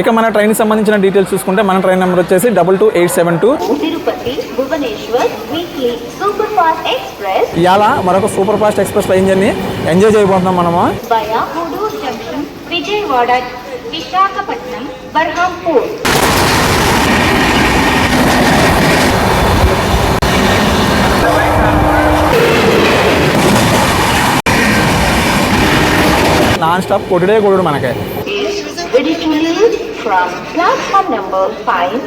ఇక మన ట్రైన్ సంబంధించిన డీటెయిల్స్ చూసుకుంటే మన ట్రైన్ నెంబర్ వచ్చేసి 22872 Tirupati Bhubaneswar weekly super fast express. ఇవాళ మరొక super fast express train journey enjoy చేయబోతున్నాం మనము. Via Gudur junction, Vijayawada, Visakhapatnam, Berhampur. Non stop కొట్టుడే కొడుడు మనకే. Ready to leave from platform number 5.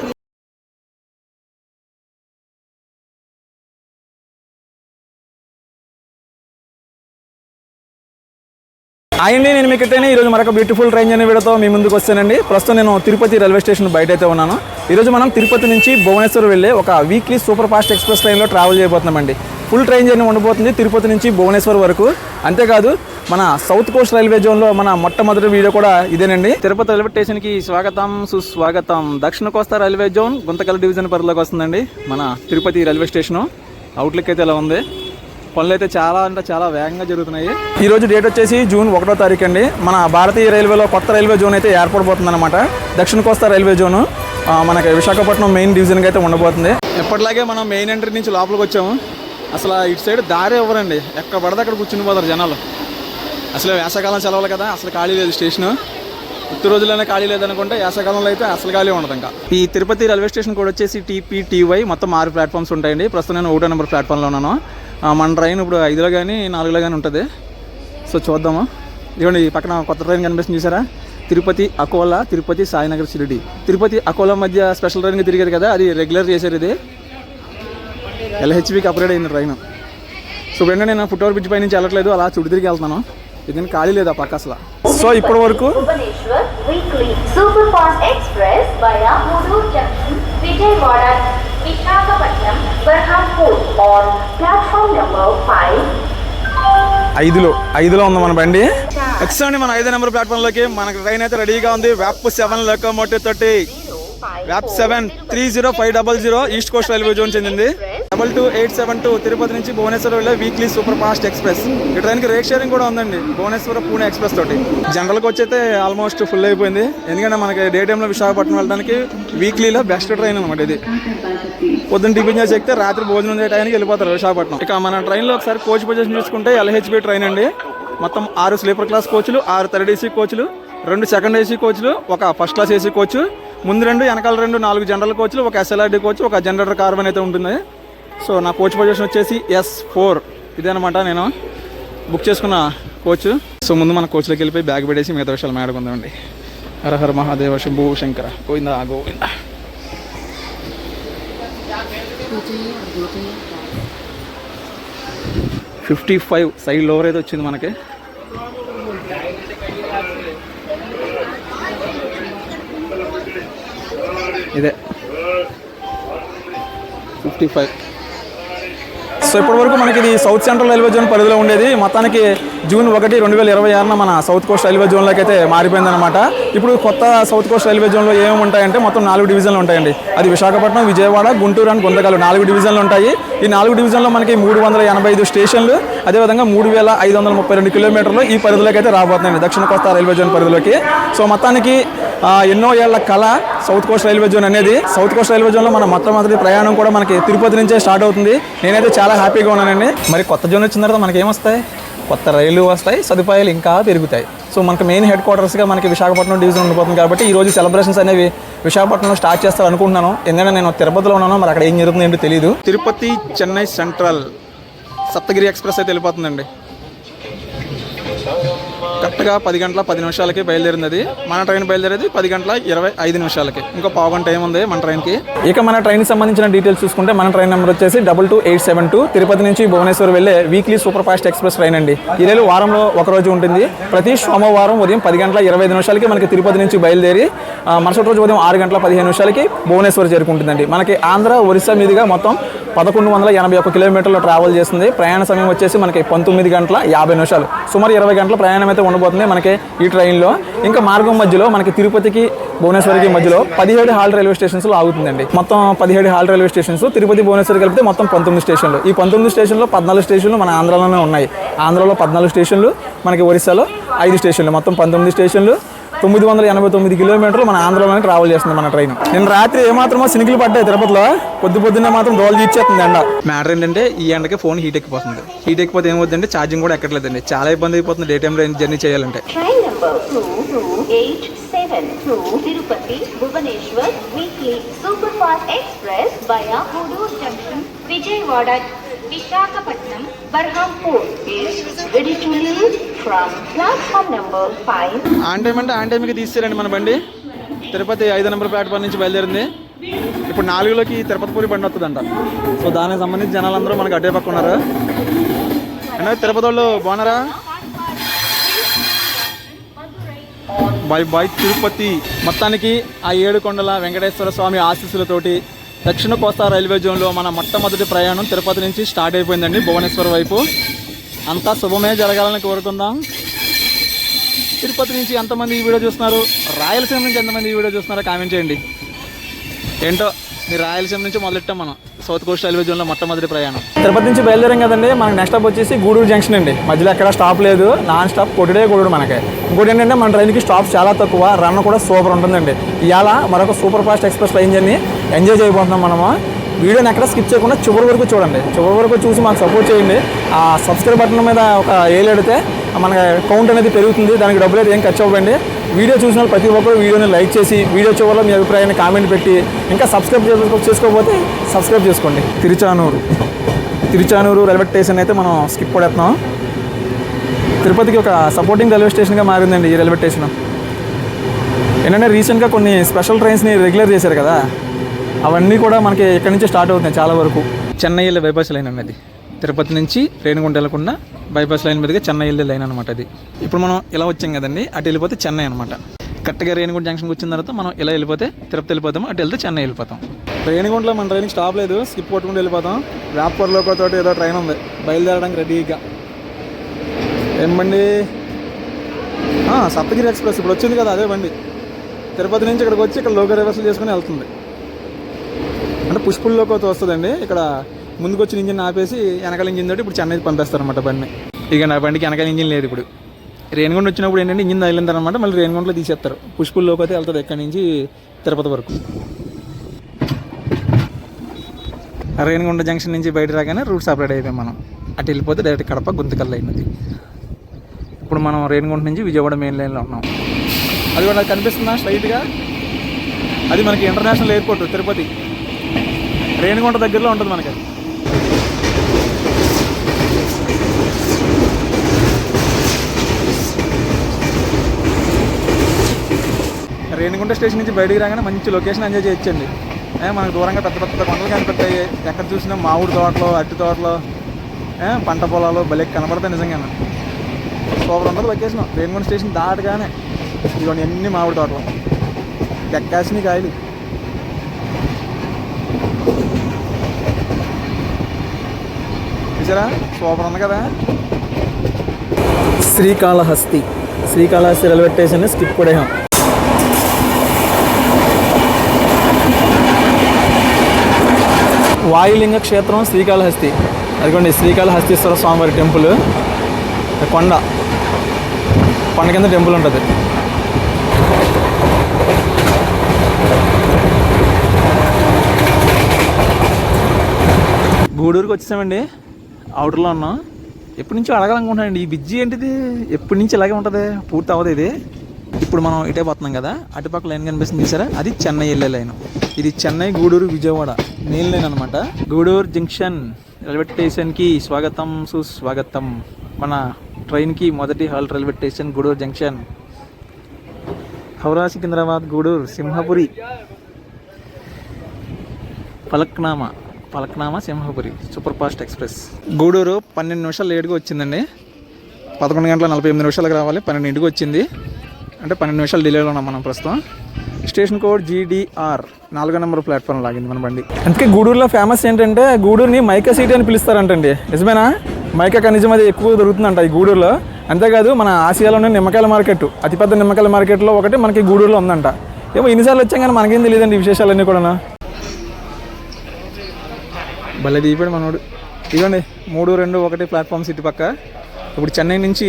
అండి, నేను మీకు అయితే ఈరోజు మరొక బ్యూటిఫుల్ ట్రైన్ జర్నీ వీడియోతో మీ ముందుకు వస్తానండి. ప్రస్తుతం నేను తిరుపతి రైల్వే స్టేషన్ బయట అయితే ఉన్నాను. ఈరోజు మనం తిరుపతి నుంచి భువనేశ్వర్ వెళ్ళే ఒక వీక్లీ సూపర్ ఫాస్ట్ ఎక్స్ప్రెస్ ట్రైన్లో ట్రావెల్ చేయబోతున్నామండి. ఫుల్ ట్రైన్ జర్నీ ఉండబోతుంది తిరుపతి నుంచి భువనేశ్వర్ వరకు. అంతేకాదు మన సౌత్ కోస్ట్ రైల్వే జోన్లో మన మొట్టమొదటి వీడియో కూడా ఇదేనండి. తిరుపతి రైల్వే స్టేషన్కి స్వాగతం సుస్వాగతం. దక్షిణ కోస్తా రైల్వే జోన్ గుంతకల్ డివిజన్ పరిధిలోకి వస్తుందండి మన తిరుపతి రైల్వే స్టేషను. అవుట్లుక్ అయితే ఇలా ఉంది. పనులు అయితే చాలా అంటే చాలా వేగంగా జరుగుతున్నాయి. ఈరోజు డేట్ వచ్చేసి జూన్ 1వ తారీఖు అండి. మన భారతీయ రైల్వేలో కొత్త రైల్వే జోన్ అయితే ఏర్పడబోతుంది అనమాట. దక్షిణ కోస్తా రైల్వే జోను మనకి విశాఖపట్నం మెయిన్ డివిజన్కి అయితే ఉండబోతుంది. ఎప్పటిలాగే మనం మెయిన్ ఎంట్రీ నుంచి లోపలికి వచ్చాము. అసలు ఇటు సైడ్ దారి ఇవ్వరండి, ఎక్కడ పడితే అక్కడ కూర్చుని పోతారు జనాలు. అసలు వేసవకాలం సెలవులు కదా, అసలు ఖాళీ లేదు స్టేషను. ఉత్తి రోజుల్లోనే ఖాళీ లేదనుకుంటే వేసవకాలంలో అయితే అసలు ఖాళీ ఉండదు. ఇంకా ఈ తిరుపతి రైల్వే స్టేషన్ కూడా వచ్చేసి TPTY మొత్తం 6 ప్లాట్ఫామ్స్ ఉంటాయండి. ప్రస్తుతం నేను 1వ నెంబర్ ప్లాట్ఫామ్లో ఉన్నాను. మన ట్రైన్ ఇప్పుడు 5లో కానీ 4లో కానీ ఉంటుంది. సో చూద్దాము. ఇదిగోండి ఈ పక్కన కొత్త ట్రైన్ కనిపిస్తుంది చూసారా, తిరుపతి అకోలా, తిరుపతి సాయినగర్ షిరిడి. తిరుపతి అకోలా మధ్య స్పెషల్ ట్రైన్గా తిరిగేది కదా, అది రెగ్యులర్ చేశారు. ఇది LHBకి అప్గ్రేడ్ అయింది ట్రైన్. సో వెంటనే నేను ఫుట్ఓవర్ బ్రిడ్జ్ పై నుంచి వెళ్ళట్లేదు, అలా చుడి తిరిగి వెళ్తున్నాను. ఇది ఖాళీ లేదు ఆ పక్క అసలు. సో ఇప్పటి వరకు Bhubaneswar weekly super fast express via Gudur junction, Vijayawada, Visakhapatnam, Berhampur on platform number 5. 5లో ఉంది మన బండి. ఎక్సండి మన 5వ నెంబర్ ప్లాట్ఫామ్లోకి మనకి ట్రైన్ అయితే రెడీగా ఉంది. వ్యాప్ 7 లోకోమోటివ్ తోటి వ్యాప్ 7 30500 ఈస్ట్ కోస్ట్ రైల్వే జోన్ చెందింది. 22872 తిరుపతి నుంచి భువనేశ్వర్ వెళ్ళే వీక్లీ సూపర్ ఫాస్ట్ ఎక్స్ప్రెస్. ఈ ట్రైన్కి రేట్ షేరింగ్ కూడా ఉందండి భువనేశ్వర్ పూణే ఎక్స్ప్రెస్ తోటి. జనరల్కి వచ్చి అయితే ఆల్మోస్ట్ ఫుల్ అయిపోయింది, ఎందుకంటే మనకి డే టైంలో విశాఖపట్నం వెళ్ళడానికి వీక్లీలో బెస్ట్ ట్రైన్ అనమాట ఇది. పొద్దున్న టిఫిన్ చేసి ఎక్కితే రాత్రి భోజనం చేయడానికి వెళ్ళిపోతారు విశాఖపట్నం. ఇక మన ట్రైన్లో ఒకసారి కోచ్ పొజిషన్ చూసుకుంటే LHB ట్రైన్ అండి. మొత్తం 6 స్లీపర్ క్లాస్ కోచ్లు, 6 థర్డ్ AC కోచ్లు, 2 సెకండ్ AC కోచ్లు, 1 ఫస్ట్ క్లాస్ AC కోచ్, ముందు 2 వెనకాల 2 4 జనరల్ కోచ్లు, 1 SLRD కోచ్, 1 జనరేటర్ కార్బన్ అయితే ఉంటుంది. సో నా కోచ్ పొజిషన్ వచ్చేసి S4 ఇదేనమాట నేను బుక్ చేసుకున్న కోచ్. సో ముందు మన కోచ్లోకి వెళ్ళిపోయి బ్యాగ్ పెట్టేసి మిగతా విషయాలు మాట్లాడుకుందామండి. హర హర మహాదేవ శంభూ శంకర గోవిందా గోవిందా. 55 సైడ్ లోవర్ అయితే వచ్చింది మనకి. ఇదే 55. సో ఇప్పటివరకు మనకి ఇది సౌత్ సెంట్రల్ రైల్వే జోన్ పరిధిలో ఉండేది. మొత్తానికి జూన్ 1, 2026 మన సౌత్ కోస్ట్ రైల్వే జోన్లోకి అయితే మారిపోయిందనమాట. ఇప్పుడు కొత్త సౌత్ కోస్ట్ రైల్వే జోన్లో ఏమేమి ఉంటాయంటే మొత్తం 4 డివిజన్లు ఉంటాయండి. అది విశాఖపట్నం, విజయవాడ, గుంటూరు అండ్ గుంతకల్ 4 డివిజన్లు ఉంటాయి. ఈ 4 డివిజన్లో మనకి 385 స్టేషన్లు, అదేవిధంగా 3532 కిలోమీటర్లు ఈ పరిధిలోకి అయితే రాబోతున్నాయండి దక్షిణ కోస్తా రైల్వే జోన్ పరిధిలోకి. సో మొత్తానికి ఎన్నో ఏళ్ల కళ సౌత్ కోస్ట్ రైల్వే జోన్ అనేది. సౌత్ కోస్ట్ రైల్వే జోన్లో మన మొట్టమొదటి ప్రయాణం కూడా మనకి తిరుపతి నుంచే స్టార్ట్ అవుతుంది. నేనైతే చాలా హ్యాపీగా ఉన్నానండి. మరి కొత్త జోన్ వచ్చిన తర్వాత మనకి ఏమొస్తాయి, కొత్త రైళ్లు వస్తాయి, సదుపాయాలు ఇంకా పెరుగుతాయి. సో మనకి మెయిన్ హెడ్ క్వార్టర్స్గా మనకి విశాఖపట్నం డివిజన్ ఉండిపోతుంది. కాబట్టి ఈరోజు సెలబ్రేషన్స్ అనేవి విశాఖపట్నంలో స్టార్ట్ చేస్తారు అనుకుంటున్నాను. ఎందుకంటే నేను తిరుపతిలో ఉన్నాను, మరి అక్కడ ఏం జరుగుతుంది ఏంటో తెలియదు. తిరుపతి చెన్నై సెంట్రల్ సప్తగిరి ఎక్స్ప్రెస్ అయితే వెళ్ళిపోతుందండి. కరెక్ట్గా 10 గంటల 10 నిమిషాలకి బయలుదేరింది అది. మన ట్రైన్ బయలుదేరేది 10 గంటల 25 నిమిషాలకి. ఇంకో పావు గంట టైం ఉంది మన ట్రైన్కి. ఇక మన ట్రైన్కి సంబంధించిన డీటెయిల్స్ చూసుకుంటే మన ట్రైన్ నెంబర్ వచ్చేసి 22872 తిరుపతి నుంచి భువనేశ్వర్ వెళ్ళే weekly super fast express train అండి. ఈ రైలు వారంలో ఒకరోజు ఉంటుంది. ప్రతి సోమవారం ఉదయం 10 గంటల 25 నిమిషాలకి మనకి తిరుపతి నుంచి బయలుదేరి మరుసటి రోజు ఉదయం 6 గంటల 15 నిమిషాలకి భువనేశ్వర్ చేరుకుంటుందండి. మనకి ఆంధ్ర, ఒరిస్సా మీదుగా మొత్తం 1181 కిలోమీటర్లు ట్రావెల్ చేస్తుంది. ప్రయాణ సమయం వచ్చేసి మనకి 19 గంటల 50 నిమిషాలు. సుమారు 20 గంటల ప్రయాణం అయితే ఉండబోతుంది మనకి ఈ ట్రైన్లో. ఇంకా మార్గం మధ్యలో మనకి తిరుపతికి భువనేశ్వర్కి మధ్యలో 17 హాల్ రైల్వే స్టేషన్స్లో ఆగుతుందండి. మొత్తం 17 halt railway stations, Tirupati Bhubaneswar కలిపితే మొత్తం 19 స్టేషన్లు. ఈ 19 స్టేషన్లో 14 స్టేషన్లు మన ఆంధ్రాలోనే ఉన్నాయి. ఆంధ్రాలో 14 స్టేషన్లు, మనకి ఒరిస్సాలో 5 స్టేషన్లు, మొత్తం 19 స్టేషన్లు. 989 కిలోమీటర్లు మన ఆంధ్రలోనే ట్రావెల్ చేస్తుంది మన ట్రైన్. నేను రాత్రి ఏమాత్రమో సినికులు పడ్డాయి తిరుపతిలో, పొద్దున్నే మాత్రం దోలు తీర్చేస్తుంది ఎండ. మ్యాటర్ ఏంటంటే ఈ ఎండకి ఫోన్ హీట్ ఎక్కిపోతుంది. హీట్ ఎక్కిపోతే ఏమవుతుందంటే ఛార్జింగ్ కూడా ఎక్కట్లేదండి, చాలా ఇబ్బంది అయిపోతుంది డే టైం జర్నీ చేయాలంటే. Train number 228 to Tirupati, Bhubaneswar weekly superfast express via Gudur Junction, Vijayawada, Visakhapatnam, Berhampur is ready to leave from platform number 5. On time అంటే ఆన్ టైంకి తీసేరండి మన బండి. తిరుపతి 5 నెంబర్ ప్లాట్ఫామ్ నుంచి బయలుదేరింది. ఇప్పుడు 4లోకి తిరుపతి పూరి బండి వస్తుందంట. సో దానికి సంబంధించి జనాలందరూ మనకు అడ్డే పక్క ఉన్నారు. అంటే తిరుపతి వాళ్ళు బాగున్నారా? బై తిరుపతి. మొత్తానికి ఆ 7 కొండల వెంకటేశ్వర స్వామి ఆశీస్సులతోటి దక్షిణ కోస్తా రైల్వే జోన్లో మన మొట్టమొదటి ప్రయాణం తిరుపతి నుంచి స్టార్ట్ అయిపోయిందండి భువనేశ్వర్ వైపు. అంతా శుభమే జరగాలని కోరుకుందాం. తిరుపతి నుంచి ఎంతమంది ఈ వీడియో చూస్తున్నారు, రాయలసీమ నుంచి ఎంతమంది ఈ వీడియో చూస్తున్నారో కామెంట్ చేయండి. ఏంటో మీరు రాయలసీమ నుంచి మొదలెట్టాం మనం సౌత్ కోస్ట్ రైల్వే జోన్లో మొట్టమొదటి ప్రయాణం. తిరుపతి నుంచి బయలుదేరాం కదండి. మనకి నెక్స్ట్ స్టాప్ వచ్చేసి గూడూరు జంక్షన్ అండి. మధ్యలో ఎక్కడ స్టాప్ లేదు, నాన్ స్టాప్ కొట్టుడే గూడూరు మనకి. ఇంకోటి ఏంటంటే మన ట్రైన్కి స్టాప్స్ చాలా తక్కువ, రన్ కూడా సూపర్ ఉంటుందండి. ఇవాళ మరొక super fast express train journey enjoy చేయబోతున్నాం మనము. వీడియోని ఎక్కడ స్కిప్ చేయకుండా చివరి వరకు చూడండి. చివరి వరకు చూసి మాకు సపోర్ట్ చేయండి. ఆ సబ్స్క్రైబ్ బటన్ మీద ఒక ఏలెడితే మనకి కౌంట్ అనేది పెరుగుతుంది, దానికి డబ్బులు అయితే ఏం ఖర్చు అవ్వండి. వీడియో చూసిన వాళ్ళు ప్రతి ఒక్కరు వీడియోని లైక్ చేసి, వీడియో చివరిలో మీ అభిప్రాయాన్ని కామెంట్ పెట్టి, ఇంకా సబ్స్క్రైబ్ చేసుకోకపోతే సబ్స్క్రైబ్ చేసుకోండి. తిరుచానూరు రైల్వే స్టేషన్ అయితే మనం స్కిప్ కొడేస్తున్నాం. తిరుపతికి ఒక సపోర్టింగ్ రైల్వే స్టేషన్గా మారిందండి ఈ రైల్వే స్టేషన్. ఏంటంటే రీసెంట్గా కొన్ని స్పెషల్ ట్రైన్స్ని రెగ్యులర్ చేశారు కదా, అవన్నీ కూడా మనకి ఇక్కడి నుంచి స్టార్ట్ అవుతున్నాయి చాలా వరకు. చెన్నై వెళ్ళే బైపాస్ లైన్ అన్నది తిరుపతి నుంచి రేణిగుంట వెళ్ళకుండా బైపాస్ లైన్ మీదుగా చెన్నై వెళ్ళే లైన్ అనమాట అది. ఇప్పుడు మనం ఇలా వచ్చాం కదండి, అటు వెళ్ళిపోతే చెన్నై అనమాట. కరెక్ట్గా రేణిగుంట జంక్షన్కి వచ్చిన తర్వాత మనం ఇలా వెళ్ళిపోతే తిరుపతి వెళ్ళిపోతాం, అటు వెళ్తే చెన్నై వెళ్ళిపోతాం. రేణిగుంటలో మన ట్రైన్కి స్టాప్ లేదు, స్కిప్ కొట్టుకుంటూ వెళ్ళిపోతాం. వ్యాపార్లోకి తోటి ఏదో ట్రైన్ ఉంది బయలుదేరడానికి రెడీగా. ఏం బండి? సప్తగిరి ఎక్స్ప్రెస్ ఇప్పుడు వచ్చింది కదా, అదే బండి. తిరుపతి నుంచి ఇక్కడికి వచ్చి ఇక్కడ లోకల్ రివర్సల్ చేసుకుని వెళ్తుంది. అంటే పుష్పుల్లోకి వస్తుందండి. ఇక్కడ ముందుకు వచ్చిన ఇంజిన్ ఆపేసి వెనకాల ఇంజిన్ తోటి ఇప్పుడు చెన్నైకి పంపిస్తారనమాట బండి. ఇక నా బండికి వెనకాల ఇంజిన్ లేదు. ఇప్పుడు రేణిగుంట వచ్చినప్పుడు ఏంటంటే ఇంజిన్ తగిలిందనమాట, మళ్ళీ రేణిగుంటలో తీసేస్తారు. పుష్పుల్లోకి అయితే వెళ్తుంది ఇక్కడి నుంచి తిరుపతి వరకు. రేణిగుంట జంక్షన్ నుంచి బయట రాగానే రూట్ సపరేట్ అయిపోయాం మనం. అటు వెళ్ళిపోతే డైరెక్ట్ కడప గుంతకల్ అయినది. ఇప్పుడు మనం రేణిగుంట నుంచి విజయవాడ మెయిన్ లైన్లో ఉన్నాం. అది కూడా కనిపిస్తుందా స్ట్రైట్గా? అది మనకి ఇంటర్నేషనల్ ఎయిర్పోర్ట్ తిరుపతి, రేణిగుంట దగ్గరలో ఉంటుంది మనకి. రేణిగుంట స్టేషన్ నుంచి బయటికి రాగానే మంచి లొకేషన్ ఎంజాయ్ చేయొచ్చండి. మనకు దూరంగా పెద్ద పెద్ద కొండలు కనిపిస్తాయి. ఎక్కడ చూసినా మామిడి తోటలు, అరటి తోటలు, పంట పొలాలు భలే కనబడతాయి. నిజంగా సూపర్ ఉంటుంది లొకేషన్. రేణిగుంట స్టేషన్ దాటగానే ఇదిగోండి ఎన్ని మామిడి తోటలు, ఎక్కాల్సిన కాయలు. చూసారా సూపర్ ఉంది కదా. శ్రీకాళహస్తి రైల్వే స్టేషన్ స్కిప్ కొడేహాం. వాయులింగ క్షేత్రం శ్రీకాళహస్తి. అదిగోండి శ్రీకాళహస్తీశ్వర స్వామివారి టెంపుల్. కొండ కింద టెంపుల్ ఉంటుంది. గూడూరుకి వచ్చేసామండి, అవుటర్లో ఉన్నాం. ఎప్పటి నుంచో అడగాలనుకుంటున్నానండి, ఈ బ్రిడ్జి ఏంటిది ఎప్పటి నుంచి ఇలాగే ఉంటుంది, పూర్తి అవ్వదు ఇది. ఇప్పుడు మనం ఇటే పోతున్నాం కదా, అటుపక్క లైన్ కనిపిస్తుంది చూసారా, అది చెన్నై వెళ్ళే లైన్. ఇది చెన్నై గూడూరు విజయవాడ మెయిన్ లైన్ అనమాట. గూడూరు జంక్షన్ రైల్వే స్టేషన్కి స్వాగతం సుస్వాగతం. మన ట్రైన్కి మొదటి halt railway station Gudur junction. Howrah Secunderabad Gudur Simhapuri Falaknuma Simhapuri super fast express. Gudur 12 నిమిషాలు లేట్గా వచ్చిందండి. 11 గంటల 48 నిమిషాలకు రావాలి, 12ంటికి వచ్చింది. అంటే 12 నిమిషాలు డిలేలో ఉన్నాం మనం ప్రస్తుతం. స్టేషన్ కోడ్ GDR 4వ నెంబర్ ప్లాట్ఫామ్ లాగింది మన బండి. అందుకే గూడూరులో ఫేమస్ ఏంటంటే గూడూరుని మైకా సిటీ అని పిలుస్తారంటండి. నిజమేనా? మైకా ఖనిజం అది ఎక్కువ దొరుకుతుందంట ఈ గూడూరులో. అంతేకాదు మన ఆసియాలోనే నిమ్మకాయల మార్కెట్, అతిపెద్ద నిమ్మకాయల మార్కెట్లో ఒకటి మనకి గూడూరులో ఉందంట. ఏమో ఇన్నిసార్లు వచ్చాం కానీ మనకేం తెలియదండి ఈ విశేషాలన్నీ కూడా. భలే దీపాడు మనోడు. ఇదిగోండి 3, 2, 1 ప్లాట్ఫామ్ సిటీ పక్క. ఇప్పుడు చెన్నై నుంచి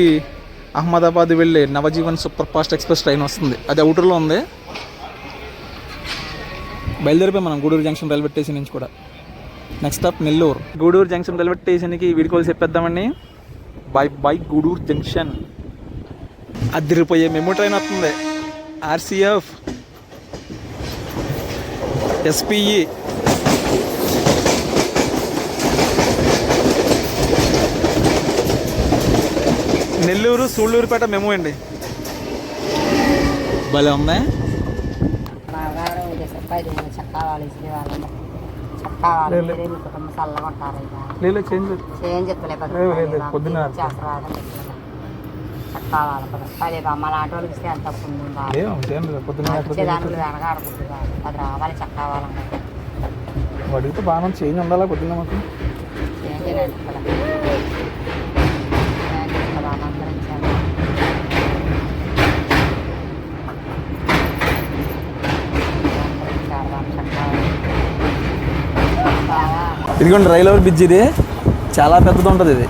అహ్మదాబాద్ వెళ్ళే Navjivan super fast express train వస్తుంది. అది అవుటర్లో ఉంది. బయలుదేరిపోయి మనం గూడూరు జంక్షన్ రైల్వే స్టేషన్ నుంచి కూడా. Next stop Nellore. Gudur junction railway స్టేషన్కి వీడుకోలు చెప్పేద్దామండి. Bye Gudur junction. అదిరిపోయే మెమో ట్రైన్ వస్తుంది. RCF SPE Nellore Sullurpeta MEMU అండి. భలే ఉంది. పొద్దున్న అడిగితే బాగా చేంజ్ ఉండాలా పొద్దున్న మాకు. ఇదిగోండి రైల్ ఓవర్ బ్రిడ్జ్. ఇది చాలా పెద్దది ఉంటుంది. ఇది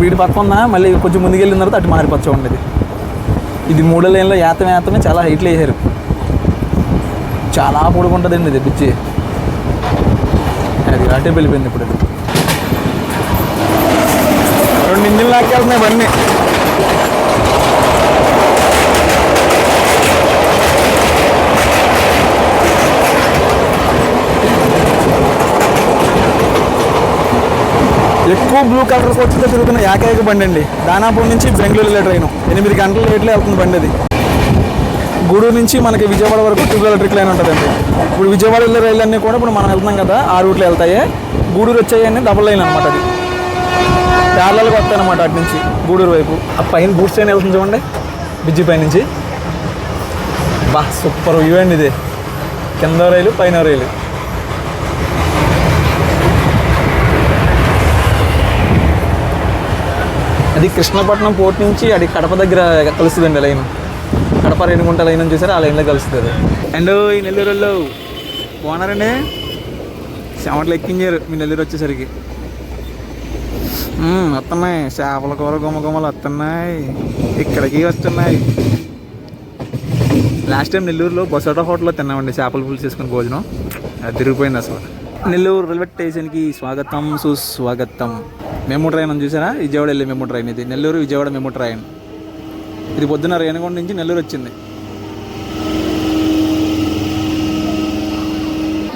వీటి పక్క ఉన్న మళ్ళీ కొంచెం ముందుకు వెళ్ళిన తర్వాత అటు మారిపోవచ్చు ఉండేది. ఇది 3 లేన్లో ఏతమే చాలా హైట్లో వేసారు. చాలా పొడుగుంటుందండి ఇది బ్రిడ్జి. అది అటే వెళ్ళిపోయింది. ఇప్పుడు 2 ఇంజిన్లు లాక్కెళ్తున్నాయి బండి. ఎక్కువ బ్లూ కలర్ కోచ్తో తిరుగుతున్న ఏకైక బండి అండి. దానాపూర్ నుంచి బెంగళూరు వెళ్ళే ట్రైన్ 8 గంటల లేట్లో వెళ్తుంది బండి. అది గూడూరు నుంచి మనకి విజయవాడ వరకు 2 ఎలక్ట్రిక్ లైన్ ఉంటుందండి. ఇప్పుడు విజయవాడ వెళ్ళే రైళ్ళు అన్నీ కూడా ఇప్పుడు మనం వెళ్తున్నాం కదా, ఆ రూట్లో వెళ్తాయి. గూడూరు వచ్చాయని డబుల్ లైన్ అనమాట. అది ప్యారలల్గా వస్తాయి అనమాట అటు నుంచి గూడూరు వైపు. ఆ పైన బూట్స్ ట్రైన్ వెళ్తుంది చూడండి బ్రిడ్జి పై నుంచి. బా సూపర్ వ్యూ అండి ఇది. కింద రైలు పైన రైలు. అది కృష్ణపట్నం పోర్ట్ నుంచి అది కడప దగ్గర కలుస్తుందండి లైన్. కడప రేణిగుంట లైన్ అని చూసారు, ఆ లైన్లో కలుస్తుంది. అండ్ ఈ నెల్లూరులో బాగున్నారండి. చెమటలు ఎక్కించారు మీ నెల్లూరు వచ్చేసరికి. వస్తున్నాయి చేపల కూర గుమ్మలు వస్తున్నాయి, ఇక్కడికి వస్తున్నాయి. లాస్ట్ టైం నెల్లూరులో బొసోటా హోటల్లో తిన్నామండి చేపల పులుసు చేసుకుని భోజనం. అది తిరిగిపోయింది అసలు. నెల్లూరు రైల్వే స్టేషన్కి స్వాగతం సుస్వాగతం. మెమో ట్రైన్ అని చూసారా, విజయవాడ వెళ్ళే మెమో ట్రైన్. ఇది నెల్లూరు విజయవాడ మెమో ట్రైన్. ఇది పొద్దున్న రేణిగుంట నుంచి నెల్లూరు వచ్చింది.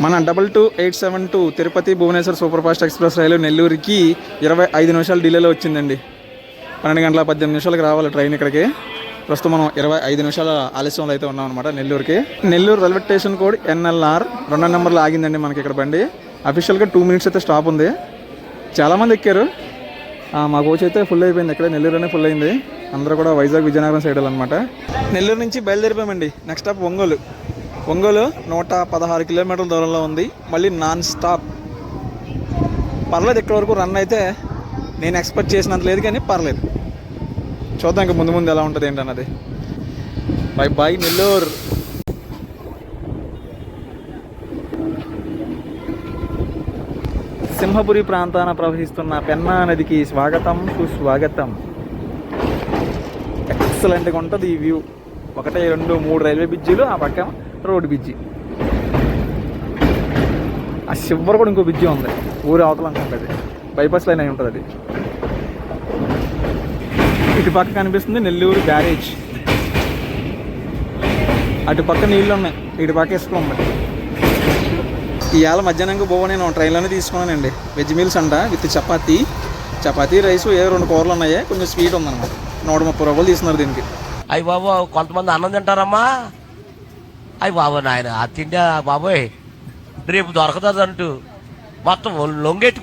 మన 22872 Tirupati Bhubaneswar super fast express రైలు నెల్లూరుకి 25 నిమిషాలు డిలేలో వచ్చిందండి. 12 గంటల 18 నిమిషాలకు రావాలి ట్రైన్ ఇక్కడికి. ప్రస్తుతం మనం 25 నిమిషాల ఆలస్యంలో అయితే ఉన్నాం అనమాట నెల్లూరుకి. Nellore railway station code NLR 2వ నెంబర్లో ఆగిందండి మనకి ఇక్కడ బండి. అఫీషియల్గా 2 మినిట్స్ అయితే స్టాప్ ఉంది. చాలామంది ఎక్కారు. మా కోచ్ అయితే ఫుల్ అయిపోయింది. ఇక్కడే నెల్లూరులోనే ఫుల్ అయింది. అందరూ కూడా వైజాగ్ విజయనగరం సైడ్ అనమాట. నెల్లూరు నుంచి బయలుదేరిపోయామండి. Next stop Ongole. 116 కిలోమీటర్ల దూరంలో ఉంది. మళ్ళీ నాన్ స్టాప్. పర్లేదు, ఇక్కడ వరకు రన్ అయితే నేను ఎక్స్పెక్ట్ చేసినంత లేదు, కానీ పర్లేదు. చూద్దాం ఇంకా ముందు ముందు ఎలా ఉంటుంది ఏంటన్నది. బై నెల్లూరు. సింహపురి ప్రాంతాన ప్రవహిస్తున్న పెన్నా నదికి స్వాగతం సుస్వాగతం. ఎక్సలెంట్గా ఉంటుంది ఈ వ్యూ. 1, 2, 3 రైల్వే బ్రిడ్జిలు, ఆ పక్క రోడ్డు బ్రిడ్జి. ఆ చివరి కూడా ఇంకో బ్రిడ్జి ఉంది, ఊరి అవతల అనుకుంటుంది. బైపాస్ లైన్ అయి ఉంటుంది అది. ఇటు పక్క కనిపిస్తుంది నెల్లూరు బ్యారేజ్. అటు పక్క నీళ్ళు ఉన్నాయి, ఇటు పక్క ఇసుక ఉంది. ఇవాళ మధ్యాహ్నంగా నేను ట్రైన్లోనే తీసుకున్నానండి. వెజ్ మీల్స్ అంట విత్ చపాతీ రైస్, 2 కూరలు ఉన్నాయి, కొంచెం స్వీట్ ఉందన్నమాట. 130 రూపాయలు తీసుకున్నారు దీనికి. అయ్యి బాబు కొంతమంది అన్నం తింటారమ్మా. అయ్యి బాబు నాయన అది తింటే బాబోయ్ రేపు దొరకదు అంటూ మొత్తం లొంగెట్టు.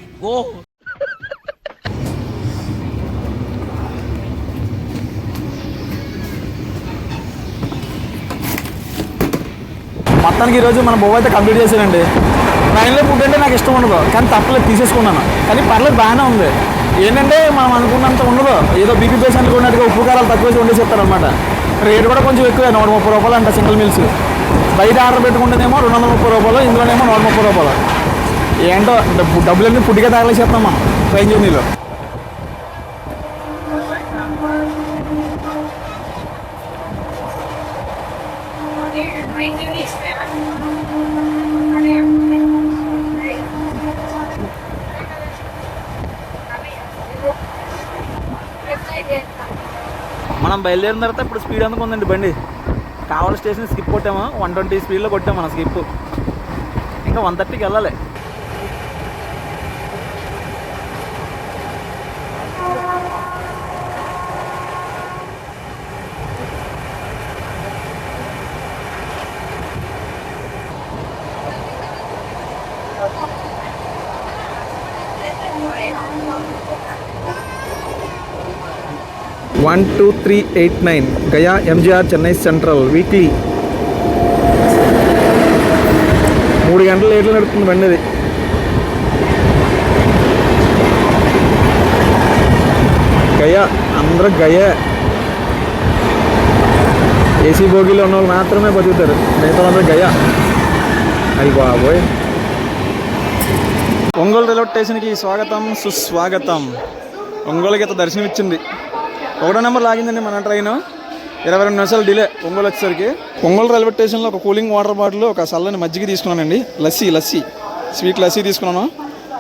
మొత్తానికి ఈరోజు మన బొవ్వ అయితే కంప్లీట్ చేశానండి. ట్రైన్లో ఫుడ్ అంటే నాకు ఇష్టం ఉండదు, కానీ తప్పలేదు తీసేసుకున్నాను. కానీ పర్లేదు, బాగానే ఉంది. ఏంటంటే మనం అనుకున్నంత ఉండదు. ఏదో బీపీ పేషెంట్లు ఉన్నట్టుగా ఉప్పు కారాలు తక్కువ వేసి వండి చెప్తారనమాట. రేటు కూడా కొంచెం ఎక్కువే, 130 రూపాయలు అంట సింగిల్ మీల్స్. బయట ఆర్డర్ పెట్టుకుంటేనేమో 230 రూపాయలు, ఇందులోనేమో 130 రూపాయలు. ఏంటో డబ్బులన్నీ ఫుడ్గా తగలేసేస్తాం మనం ట్రైన్ జర్నీలో. మనం బయలుదేరిన తర్వాత ఇప్పుడు స్పీడ్ ఎందుకు ఉందండి బండి. కావాలి స్టేషన్ స్కిప్ కొట్టాము, 120 స్పీడ్లో కొట్టాము మనం స్కిప్. ఇంకా 130కి వెళ్ళాలి. One 2389 Gaya MGR Chennai central weekly. 3 గంటల లేట్లో నడుపుతుంది బండి అది. గయా అందరూ గయా. ఏసీ బోగీలో ఉన్న వాళ్ళు మాత్రమే బతుకుతారు, మిగతా అందరూ గయా. అయ్యి బాబోయ్. ఒంగోలు రైల్వే స్టేషన్కి స్వాగతం సుస్వాగతం. ఒంగోలుకి అయితే దర్శనం ఇచ్చింది. 1వ నెంబర్ లాగిందండి మన ట్రైన్. 22 నిమిషాలు డిలే ఒంగోలు వచ్చేసరికి. ఒంగోలు రైల్వే స్టేషన్లో ఒక కూలింగ్ వాటర్ బాటిల్, ఒక చల్లని మజ్జిగ తీసుకున్నానండి. లస్సీ స్వీట్ లస్సీ తీసుకున్నాను.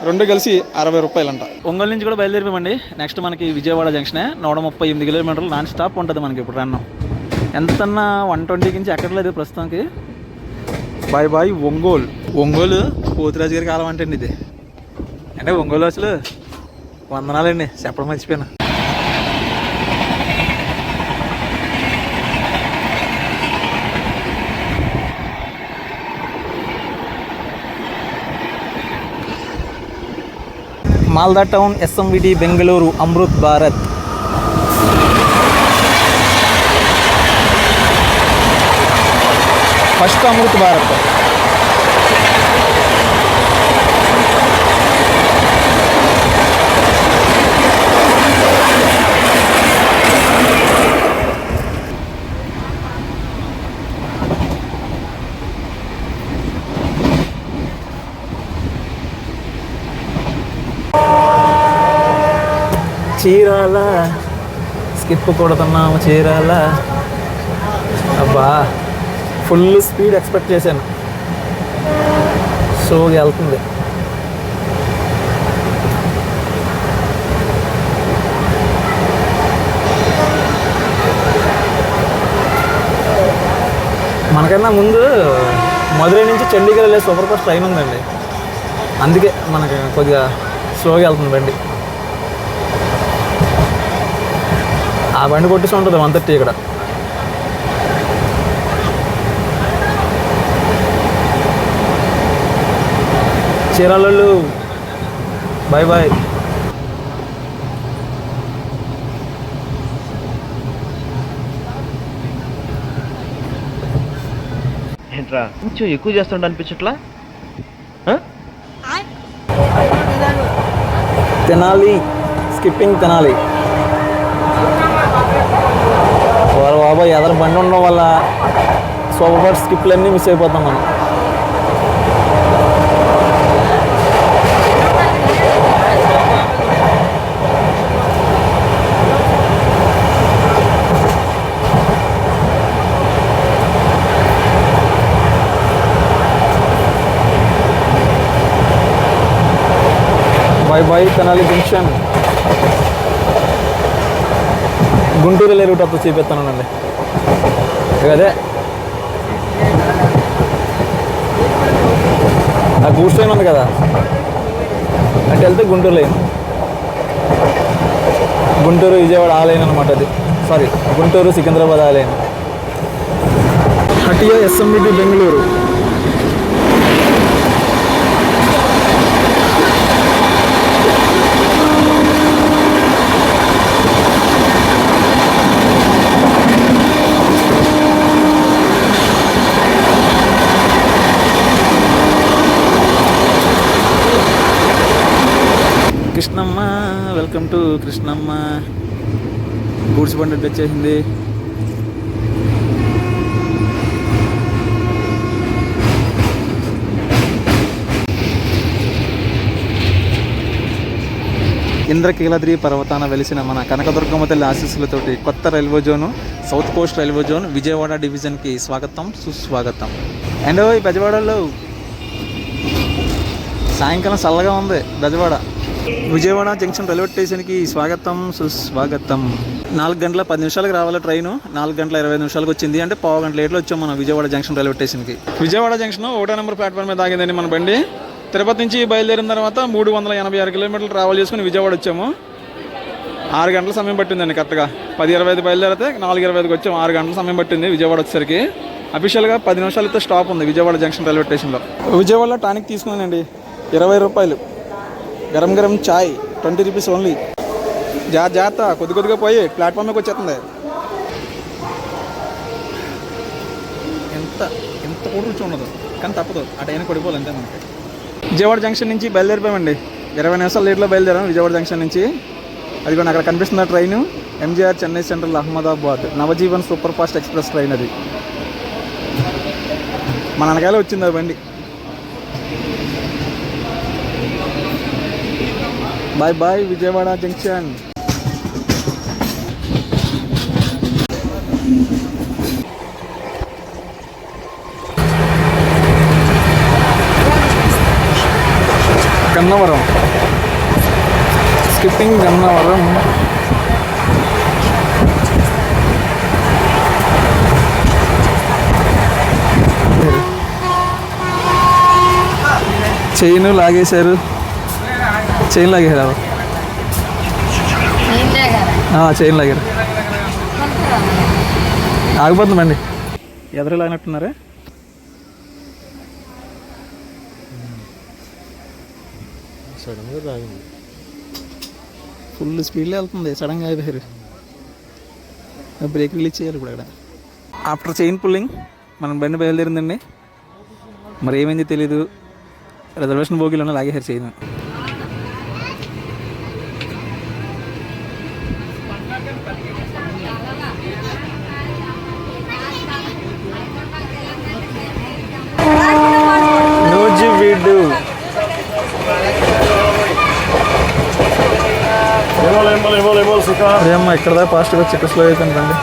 2 కలిసి 60 రూపాయలు అంట. ఒంగోలు నుంచి కూడా బయలుదేరిపోయామండి. నెక్స్ట్ మనకి విజయవాడ జంక్షనే. 138 కిలోమీటర్లు నాన్ స్టాప్ ఉంటుంది మనకి ఇప్పుడు రన్నం. ఎంతన్నా 120 నుంచి ఎక్కడలేదు ప్రస్తుతానికి. Bye bye Ongole. ఒంగోలు పోతురాజు గారి కాలం అంటే ఇది. అంటే ఒంగోలు అసలు వందనాలండి, చెప్పడం మర్చిపోయాను. Malda town, SMVT, Bengaluru, Amrit Bharat. First Amrit Bharat. Chirala skip కొడుతున్నాము చీరాల. అబ్బా ఫుల్ స్పీడ్ ఎక్స్పెక్ట్ చేశాను, షోకి వెళ్తుంది. మనకన్నా ముందు మధురై నుంచి చండీగఢ్ వెళ్ళే సూపర్ ఫాస్ట్ ట్రైన్ ఉందండి, అందుకే మనకి కొద్దిగా స్లోగా వెళ్తుంది బండి. ఆ బండి కొట్టేసి ఉంటుంది 130 ఇక్కడ. చీరాలలో బాయ్ బాయ్. ఏంట్రా కొంచెం ఎక్కువ చేస్తుండ అనిపించట్లా? తినాలి, స్కిప్పింగ్ తినాలి. వారు బాబాయ్ ఎదర బండి ఉండడం వల్ల సూపర్ ఫాస్ట్ స్కిప్లన్నీ మిస్ అయిపోతాం మనం. Bye bye Tenali junction. Guntur వెళ్ళే రూట్ అంతా చూపిస్తానండి. అదే ఆ గూడ్స్ ట్రైన్ ఉంది కదా, అటు వెళ్తే గుంటూరు లైన్. గుంటూరు విజయవాడ ఆ లైన్ అనమాట అది. సారీ, గుంటూరు సికింద్రాబాద్ ఆ line. Hatia SMVT Bengaluru. Krishnamma, welcome to Krishnamma. Goods బండి వచ్చేసింది. ఇంద్రకీలాద్రి పర్వతాన వెలిసిన మన కనకదుర్గమ్మ తల్లి ఆశీస్సులతోటి కొత్త railway zone south coast railway zone Vijayawada డివిజన్కి స్వాగతం సుస్వాగతం. అండ్ ఈ బెజవాడలో సాయంకాలం చల్లగా ఉంది. బెజవాడ విజయవాడ జంక్షన్ రైల్వే స్టేషన్కి స్వాగతం సుస్వాగతం. 4 గంటల 10 నిమిషాలకు రావాలి ట్రైను. 4 గంటల 20 నిమిషాలకు వచ్చింది. అంటే పావు గంట లేట్లో వచ్చాం మనం విజయవాడ జంక్షన్ రైల్వే స్టేషన్కి. విజయవాడ జంక్షన్ 1వ నెంబర్ ప్లాట్ఫామ్ మీద ఆగిందండి మన బండి. తిరుపతి నుంచి బయలుదేరిన తర్వాత 386 కిలోమీటర్లు ట్రావెల్ చేసుకుని విజయవాడ వచ్చాము. 6 గంటల సమయం పట్టిందండి. కరెక్ట్గా 10:25 బయలుదేరితే 4:25కి వచ్చాము. 6 గంటల సమయం పట్టింది విజయవాడ వచ్చేసరికి. అఫీషియల్గా 10 నిమిషాలతో స్టాప్ ఉంది విజయవాడ జంక్షన్ రైల్వే స్టేషన్లో. విజయవాడలో టానిక్ తీసుకున్నానండి, 20 రూపాయలు. గరం గరం చాయ్ 20 రూపీస్ ఓన్లీ. జాగ్రత్త, కొద్దిగా పోయి ప్లాట్ఫామ్ మీకు వచ్చేస్తుంది. ఎంత కూడా రుచి ఉండదు, కానీ తప్పదు, ఆ టైం పడిపోవాలి అంతే మనకి. విజయవాడ జంక్షన్ నుంచి బయలుదేరిపోయామండి. 20 నిమిషాలు లేట్లో బయలుదేరాం విజయవాడ జంక్షన్ నుంచి. అది కూడా అక్కడ కనిపిస్తున్న train MGR Chennai central Ahmedabad Navajivan super fast express train. అది మన వెనకాలే వచ్చింది ఆ బండి. Bye bye Vijayawada junction. Gannavaram, skipping Gannavaram. Chain లాగేశారు, చైన్ లాగేశారు, చైన్ లాగారు. ఆగిపోతుందండి. ఎదురు లాగినట్టున్నారే. ఫుల్ స్పీడ్లో వెళ్తుంది, సడన్గా ఆగిపోయారు. బ్రేక్ రిలీజ్ చేయాలి ఇప్పుడు అక్కడ. ఆఫ్టర్ చైన్ పుల్లింగ్ మనం బండి బయలుదేరిందండి. మరి ఏమైంది తెలీదు, రిజర్వేషన్ బోగిలోనే లాగేశారు చైన్. నూజివీడు అదేమ్మా ఇక్కడ దాకా ఫాస్ట్గా వచ్చి స్లో అవుతుందండి.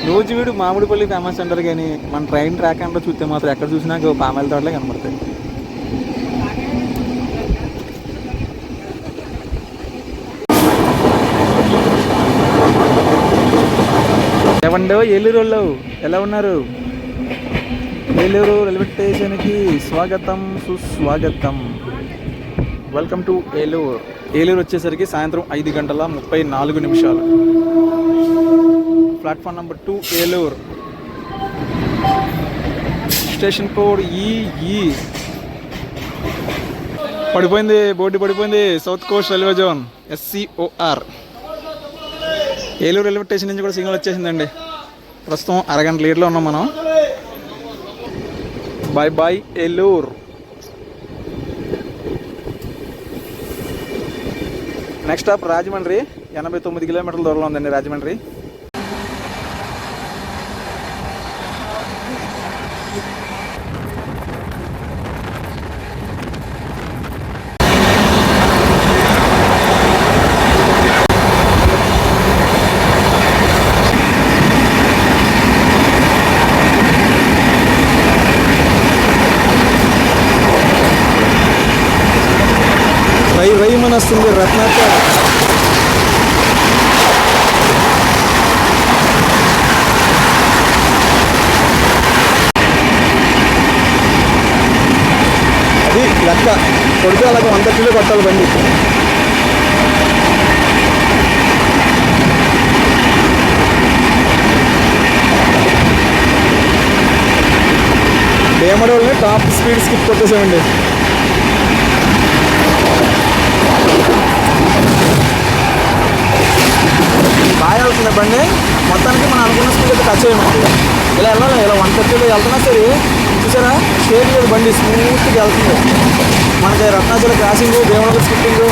నూజివీడు మామిడిపల్లి ఫేమస్ అంటారు, కానీ మన ట్రైన్ ట్రాక్ అంటే చూస్తే మాత్రం ఎక్కడ చూసినా పామాయిల తోటలే కనబడతాయి. ఏవండో ఏలూరు వాళ్ళు ఎలా ఉన్నారు? ఏలూరు రైల్వే స్టేషన్కి స్వాగతం సుస్వాగతం. Welcome to Eluru. ఏలూరు వచ్చేసరికి సాయంత్రం 5:34. Platform number 2 Eluru. Station code EE. పడిపోయింది, బోర్డు పడిపోయింది. South coast railway zone SCOR. Eluru railway station నుంచి కూడా సిగ్నల్ వచ్చేసిందండి. ప్రస్తుతం అరగంట లేట్లో ఉన్నాం మనం. Bye bye Eluru. Next stop Rajahmundry. 89 కిలోమీటర్ల దూరంలో ఉందండి రాజమండ్రి. రైమన్ వస్తుంది రత్నాకర్. అది లెక్క కొడితే అలాగే 100 కిలో కొట్టాలి బండి. డేమడోల్ని టాప్ స్పీడ్ స్కిప్ కొట్టేసామండి. బాగా వెళ్తుంది బండి. మొత్తానికి మనం అనుకున్న స్పీడ్ అయితే టచ్ చేయమండి. ఇలా వెళ్ళాలి, ఇలా 130లో వెళ్తున్నా సరే చూసారా స్టేట్ లేదు బండి, స్మూత్గా వెళ్తుంది. మనకి రత్నాచల క్రాసింగ్, దేవునగర్ స్కిప్పింగ్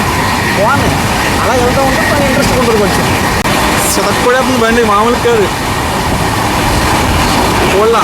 బాగున్నాయి. అలా వెళ్తూ ఉంటే పని ఇంట్రెస్ట్ ఉంటుంది. కొంచెం చితక్కుపడేస్తుంది బండి, మామూలు కాదు. ఓళ్ళ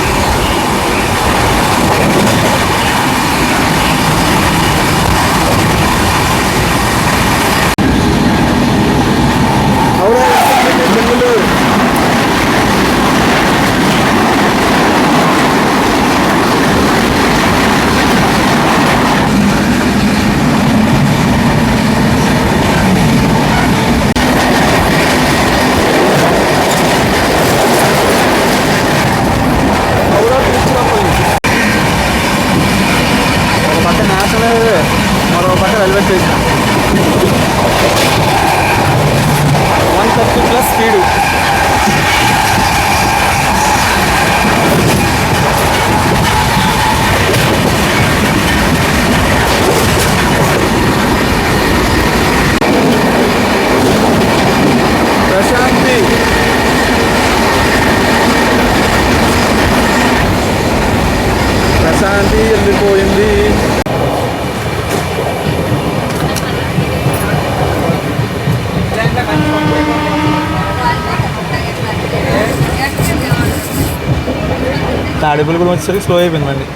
తాడేపల్లి కూడా వచ్చేసరికి స్లో అయిపోయింది బండి.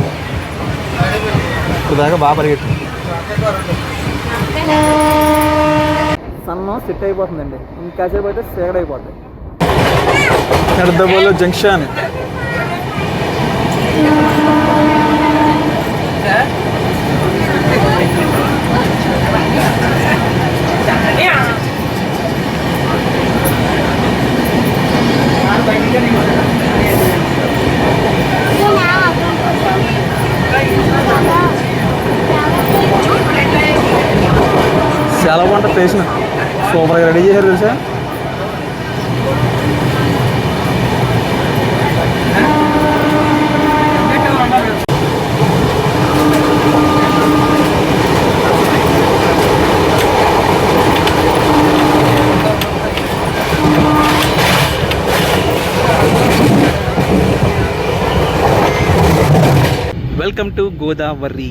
ఇప్పుడు దాకా బాగా పరిగెట్టింది. సన్నం సెట్ అయిపోతుందండి, ఇంకాసేపు అయితే సేగడ్ అయిపోతుంది. ఎడదబోలు జంక్షన్. చాలా బాగుంటుంది స్టేషన్, సూపర్గా రెడీ చేశారు తెలుసా. Welcome to Godavari.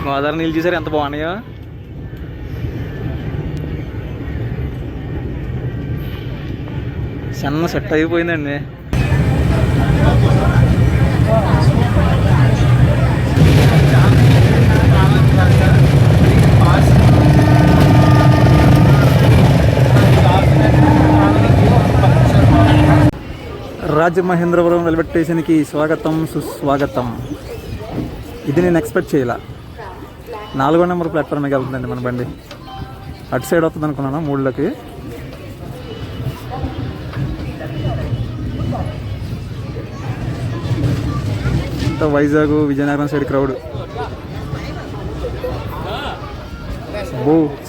గోదావరి నీళ్ళు చూసారు ఎంత బాగున్నాయో. సన్న సెట్ అయిపోయిందండి. రాజమహేంద్రవరం రైల్వే స్టేషన్కి స్వాగతం సుస్వాగతం. ఇది నేను ఎక్స్పెక్ట్ చేయాల. 4వ నెంబర్ ప్లాట్ఫామ్కి వెళ్తుందండి మన బండి. అటు సైడ్ వస్తుంది అనుకున్నాను 3లోకి. వైజాగ్ విజయనగరం సైడ్ క్రౌడ్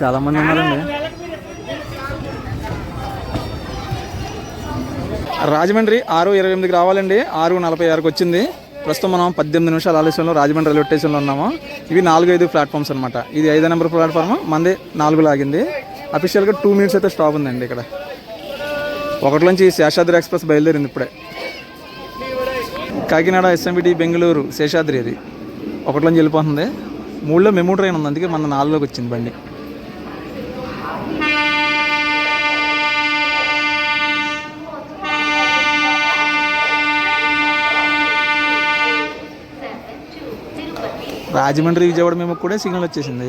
చాలామంది ఉన్నారండి. రాజమండ్రి 6:28కి రావాలండి, 6:46కి వచ్చింది. ప్రస్తుతం మనం 18 నిమిషాల ఆలస్యంలో రాజమండ్రి రైల్వే స్టేషన్లో ఉన్నాము. ఇవి 4-5 ప్లాట్ఫామ్స్ అనమాట. ఇది 5వ నెంబర్ ప్లాట్ఫామ్, మంది 4 లాగింది. అఫీషియల్గా 2 మినిట్స్ అయితే స్టాప్ ఉందండి ఇక్కడ. 1 శేషాద్రి ఎక్స్ప్రెస్ బయలుదేరింది ఇప్పుడే. కాకినాడ ఎస్ఎంబిటి బెంగళూరు శేషాద్రి అది 1 వెళ్ళిపోతుంది. 3లో మెమూ ట్రైన్ ఉంది, అందుకే మన 4లోకి వచ్చింది బండి. రాజమండ్రి విజయవాడ మేము కూడా సిగ్నల్ వచ్చేసింది.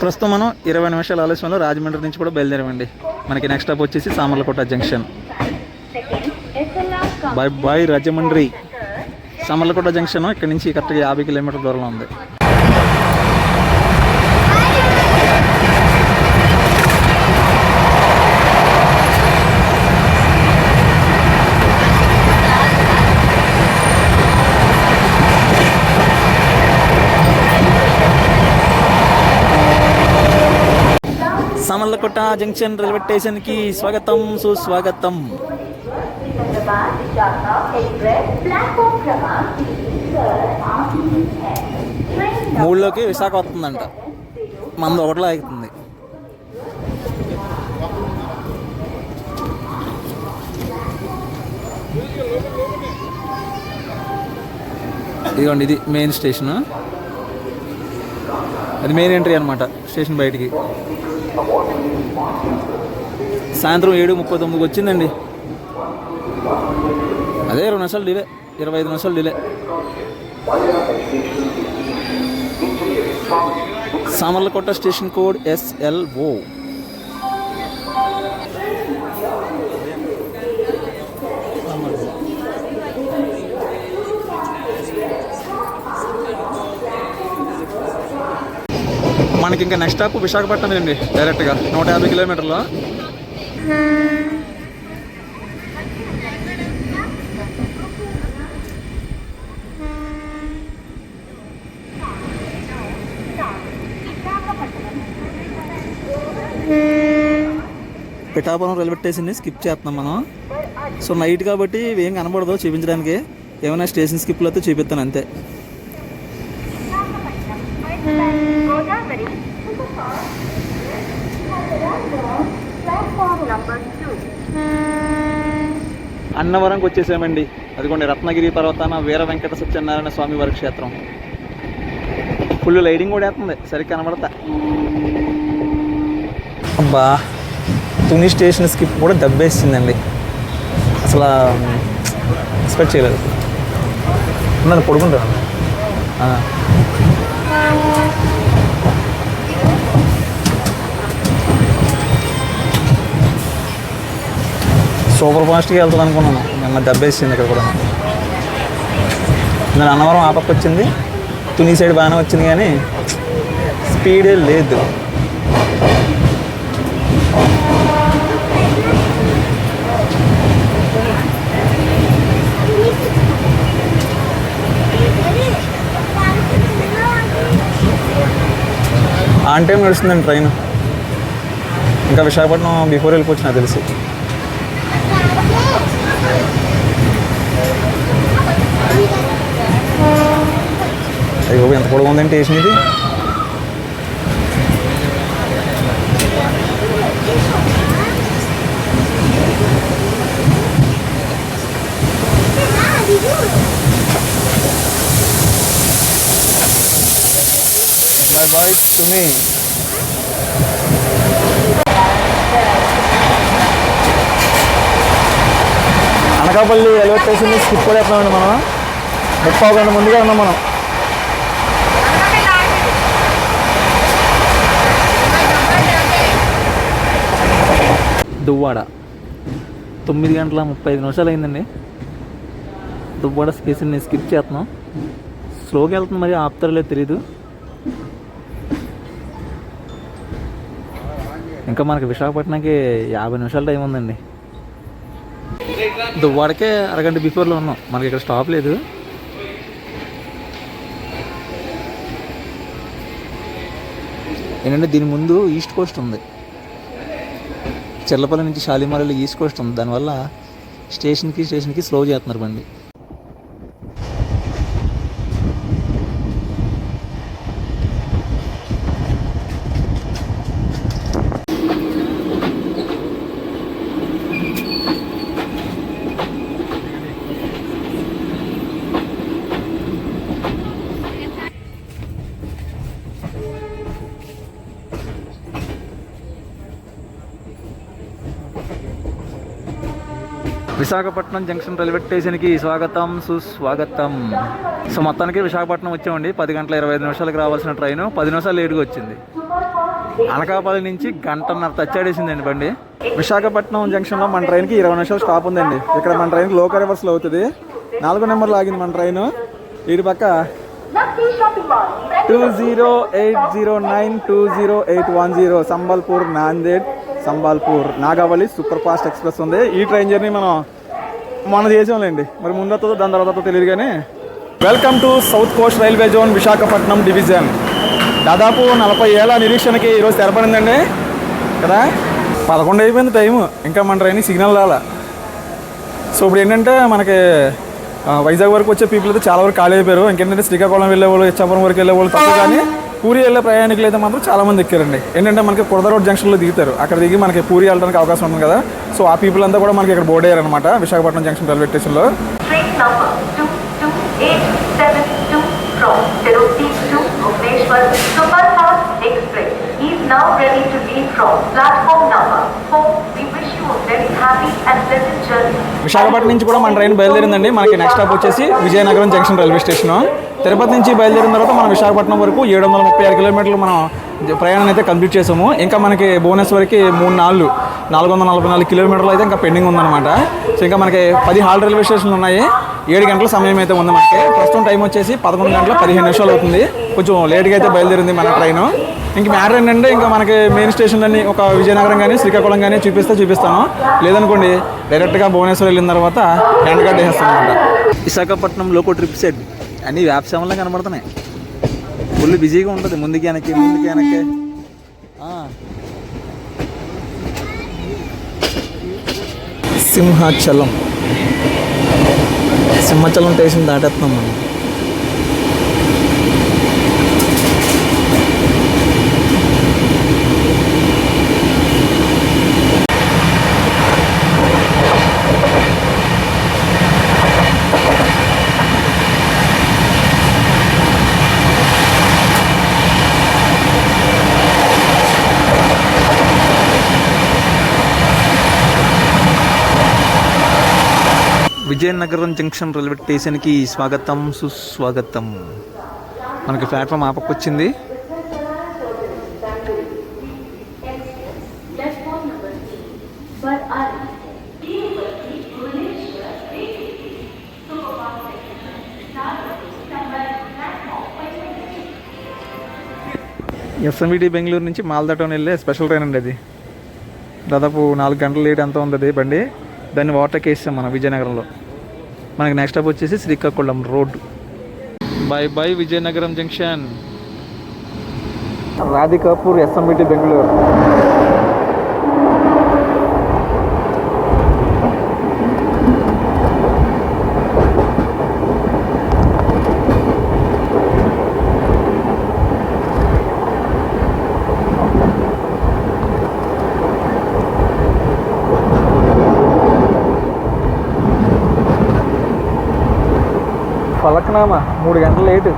ప్రస్తుతం మనం 20 నిమిషాల ఆలస్యంలో రాజమండ్రి నుంచి కూడా బయలుదేరామండి. మనకి నెక్స్ట్ స్టాప్ వచ్చేసి Samarlakota junction. Bye bye Rajahmundry. Samarlakota junction ఇక్కడ నుంచి కరెక్ట్గా 50 కిలోమీటర్ల దూరంలో ఉంది. సామర్లకోట జంక్షన్ రైల్వే స్టేషన్కి స్వాగతం సుస్వాగతం. 3లోకి విశాఖ వస్తుందంట, మంది 1లో ఆగుతుంది. ఇదిగోండి, ఇది మెయిన్ స్టేషన్. అది మెయిన్ ఎంట్రీ అనమాట స్టేషన్ బయటికి. సాయంత్రం 7:39కి వచ్చిందండి. అదే 20 నిమిషాలు డిలే, 25 నిమిషాలు delay. Samarlakota station code SLO. మనకి ఇంకా నెక్స్ట్ స్టాప్ విశాఖపట్నం అండి, డైరెక్ట్గా 150 కిలోమీటర్లు. పిఠాపురం రైల్వే స్టేషన్ని స్కిప్ చేస్తున్నాం మనం. సో నైట్ కాబట్టి ఏం కనబడదు చూపించడానికి. ఏమైనా స్టేషన్ స్కిప్లు అయితే చూపిస్తాను అంతే. అన్నవరంకి వచ్చేసామండి. అదిగోండి రత్నగిరి పర్వతాన వీర వెంకట సత్యనారాయణ స్వామి వారి క్షేత్రం. ఫుల్ లైటింగ్ కూడా వేస్తుంది, సరిగ్గా కనబడతా. అబ్బా, తుని స్టేషన్ స్కిప్ కూడా దబ్బేసిందండి. అసలు ఎక్స్పెక్ట్ చేయలేదు. ఉన్నాను పడుకుంటాను. సూపర్ ఫాస్ట్గా వెళ్తుంది అనుకున్నాను. నిన్న దెబ్బేసింది ఇక్కడ కూడా. నేను అన్నవరం ఆ పక్క వచ్చింది, తుని సైడ్ బాగానే వచ్చింది కానీ స్పీడే లేదు. ఆన్ టైం నడుస్తుందండి ట్రైన్. ఇంకా విశాఖపట్నం బిఫోర్ వెళ్ళిపోవచ్చు నాకు తెలిసి. అయ్యో ఎంత పొడవు ఉందంటే స్టేషన్ ఇది. Bye bye to me. Anakapalli railway station skip కూడా వేస్తున్నామండి మనం. 30 గంటల ముందుగా ఉన్నాం మనం. దువ్వాడ 9 గంటల 35 నిమిషాలు అయిందండి. దువ్వాడ స్టేషన్ని స్కిప్ చేస్తున్నాం. స్లోగా వెళ్తుంది, మరి ఆపుతారో తెలీదు. ఇంకా మనకి విశాఖపట్నంకి 50 నిమిషాల టైం ఉందండి. దువ్వాడకే అరగంట బిఫోర్లో ఉన్నాం. మనకి ఇక్కడ స్టాప్ లేదు. ఏంటంటే దీని ముందు ఈస్ట్ కోస్ట్ ఉంది. చెర్లపల్లి నుంచి షాలిమార్లో ఈస్ట్ కోస్ట్ ఉంది. దానివల్ల స్టేషన్కి స్లో చేస్తున్నారు బండి. విశాఖపట్నం జంక్షన్ రైల్వే స్టేషన్కి స్వాగతం సుస్వాగతం. సో మొత్తానికి విశాఖపట్నం వచ్చామండి. 10 గంటల 25 నిమిషాలకు రావాల్సిన ట్రైన్ 10 నిమిషాలు లేటుగా వచ్చింది. అనకాపల్లి నుంచి గంటన్నర తచ్చాడేసిందండి బండి. విశాఖపట్నం జంక్షన్లో మన ట్రైన్కి 20 నిమిషాలు స్టాప్ ఉందండి. ఇక్కడ మన ట్రైన్కి లోకల్ రివర్స్లో అవుతుంది. 4 నెంబర్లో ఆగింది మన ట్రైన్. ఇటు పక్క 208092 2080 Sambalpur Nanded Sambalpur Nagavali super fast express ఉంది. ఈ ట్రైన్ జర్నీ మనం మొన్న చేసాంలేండి. మరి ముందు వస్తుందో దాని తర్వాత తెలియదు కానీ. Welcome to south coast railway zone Visakhapatnam division. దాదాపు 40 ఏళ్ళ నిరీక్షణకి ఈరోజు తెరపడిందండి కదా. 11 అయిపోయింది టైము, ఇంకా మన ట్రైన్ సిగ్నల్ రాలా. సో ఇప్పుడు ఏంటంటే మనకి వైజాగ్ వరకు వచ్చే పీపుల్ అయితే చాలా వరకు ఖాళీ అయిపోయారు. ఇంకేంటంటే శ్రీకాకుళం వెళ్ళేవాళ్ళు, ఇచ్చాపురం వరకు వెళ్ళేవాళ్ళు తప్ప, కానీ పూరి వెళ్ళే ప్రయాణికులు అయితే మాత్రం చాలామంది ఎక్కారండి. ఏంటంటే మనకి కుర్ద రోడ్ జంక్షన్లో దిగుతారు. అక్కడ దిగి మనకి పూరి వెళ్ళడానికి అవకాశం ఉంది కదా. సో ఆ పీపుల్ అంతా కూడా మనకి ఇక్కడ బోర్డు అయ్యారనమాట విశాఖపట్నం జంక్షన్ రైల్వే స్టేషన్లో. Now ready to leave from platform number 4. We wish you a very happy and pleasant journey. Visakhapatnam నుంచి కూడా మన ట్రైన్ బయలుదేరిందండి. మనకి నెక్స్ట్ స్టాప్ వచ్చేసి Vizianagaram junction railway station. Tirupati నుంచి బయలుదేరిన తర్వాత మనం విశాఖపట్నం వరకు 736 కిలోమీటర్లు మనం ప్రయాణం అయితే కంప్లీట్ చేసాము. ఇంకా మనకి భువనేశ్వర్కి 444 కిలోమీటర్లు అయితే ఇంకా పెండింగ్ ఉందన్నమాట. సో ఇంకా మనకి 10 హాల్ రైల్వే స్టేషన్లు ఉన్నాయి. 7 గంటల సమయం అయితే ఉంది మనకి. ప్రస్తుతం టైం వచ్చేసి 11 గంటల 15 నిమిషాలు అవుతుంది. కొంచెం లేట్గా అయితే బయలుదేరింది మన ట్రైన్. ఇంక మ్యాటర్ ఏంటంటే ఇంకా మనకి మెయిన్ స్టేషన్లన్నీ ఒక విజయనగరం కానీ శ్రీకాకుళం కానీ చూపిస్తాను. లేదనుకోండి డైరెక్ట్గా భువనేశ్వర్ వెళ్ళిన తర్వాత హ్యాండ్ కార్డ్ వేసేస్తాను అనమాట. విశాఖపట్నం లోకో ట్రిప్ సెట్ అన్నీ వ్యాప్సేమలా కనబడుతున్నాయి. ఫుల్ బిజీగా ఉంటుంది. ముందుకి వెనక్కి సింహాచలం స్టేషన్ దాటేస్తున్నాం మనం. విజయనగరం జంక్షన్ రైల్వే స్టేషన్కి స్వాగతం సుస్వాగతం. మనకి ప్లాట్ఫామ్ ఆపకు వచ్చింది. ఎస్ఎంవిటి బెంగళూరు నుంచి మాల్దా టౌన్ వెళ్ళే స్పెషల్ ట్రైన్ అండి. అది దాదాపు 4 గంటల లేట్ ఎంత ఉంది అది బండి. దాన్ని ఓవర్టేక్ వేసాం మనం విజయనగరంలో. మనకి నెక్స్ట్ స్టాప్ వచ్చేసి Srikakulam road. By by Vizianagaram junction. Radhikapur SMVT Bengaluru. Falaknuma 3 గంటలు లేటు.